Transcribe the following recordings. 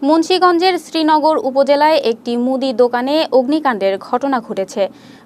মুন্সিগঞ্জের শ্রীনগর উপজেলায় একটি মুদি দোকানে অগ্নিকাণ্ডের ঘটনা ঘটেছে।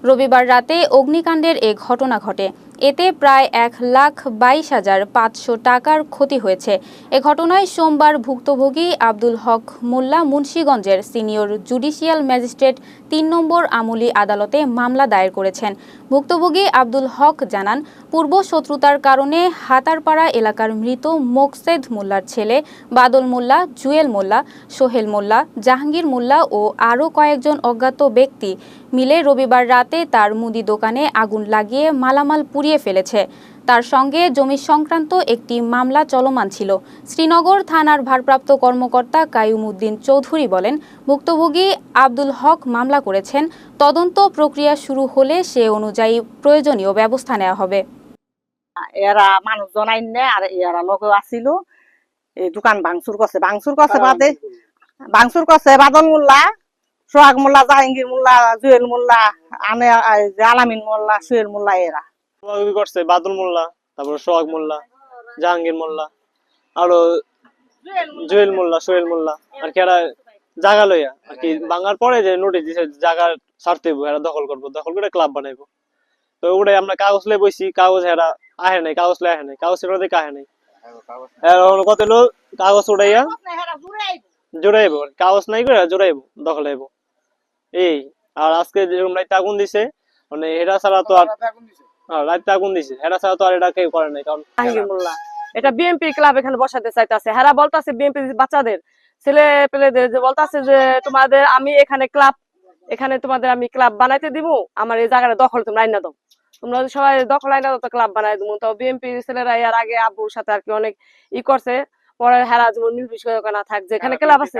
রবিবার রাতে অগ্নিকাণ্ডের এ ঘটনা ঘটে। এতে প্রায় ১,২২,৫০০ টাকার ক্ষতি হয়েছে। এ ঘটনায় সোমবার ভুক্তভোগী আব্দুল হক মোল্লা মুন্সিগঞ্জের সিনিয়র জুডিশিয়াল ম্যাজিস্ট্রেট ৩ নম্বর আমলি আদালতে মামলা দায়ের করেছেন। ভুক্তভোগী আব্দুল হক জানান, পূর্ব শত্রুতার কারণে হাতারপাড়া এলাকার মৃত মোকসেদ মোল্লার ছেলে বাদল মোল্লা, জুয়েল মোল্লা, সোহেল মোল্লা, জাহাঙ্গীর মোল্লা ও আরও কয়েকজন অজ্ঞাত ব্যক্তি মিলে রবিবার রাতে তার মুদি দোকানে আগুন লাগিয়ে মালামাল পুড়িয়ে ফেলেছে। তার সঙ্গে জমি সংক্রান্ত একটি মামলা চলমান ছিল। শ্রীনগর থানার ভারপ্রাপ্ত কর্মকর্তা কাইয়ুমউদ্দিন চৌধুরী বলেন, ভুক্তভোগী আব্দুল হক মামলা করেছেন। তদন্ত প্রক্রিয়া শুরু হলে সে অনুযায়ী প্রয়োজনীয় ব্যবস্থা নেওয়া হবে। এরা মানুষজন আইনে আর এরা লোক আসিল, এই দোকান ভাঙচুর করছে বাদে ভাঙচুর করছে বাদল মোল্লা, সোহাগ মোল্লা, জাহাঙ্গীর মোল্লা, জুয়েল মোল্লা, আলামিন মোল্লা, সুয়েল মোল্লা এরা করছে। বাদল মোল্লা, তারপর সোহাগ মোল্লা, জাহাঙ্গীর মোল্লা, আরো জুয়েল মোল্লা, সোহেল মোল্লা আর কি এরা জায়গা লইয়া আর কি ভাঙার পরে যে নোটিশ দিছে জায়গা ছাড়তে হইব, এরা দখল করবো, দখল করে ক্লাব বানাইবো। তো ওটাই আমরা কাগজ লে বইছি, কাগজ এরা আহে নাই, কাগজ লে আহে নাই, কাগজ এরা দেখে আহে নাই। কত লোক কাগজ উড়াইয়া জোড়াইবো, কাগজ নাই করে জোড়াইবো, দখল আইবো এই। আর আজকে যেরকম রাইতে আগুন দিছে, মানে এরা ছাড়া তো আর রাইতে আগুন দিছে, এরা ছাড়া তো আর এটা কেউ করে নাই। কারণ জাহাঙ্গীর মোল্লা এটা বিএমপি ক্লাব এখানে বসাতে চাইতেছে। হেরা বলতাছে বিএমপি বাচ্চাদের, ছেলে পেলেদের যে বলতাছে যে তোমাদের আমি এখানে ক্লাব, এখানে তোমাদের আমি ক্লাব বানাইতে দিব, আমার এই জায়গাটা দখল তোমরা আইনা দাও, তোমরা সবাই দখল আইনা দাও তো ক্লাব বানাই দিব। তো বিএমপি ছেলেরা এর আগে আব্বুর সাথে আর কি অনেক ই করছে, পরে হেরা যেমন নির্বিষ না থাক, যেখানে ক্লাব আছে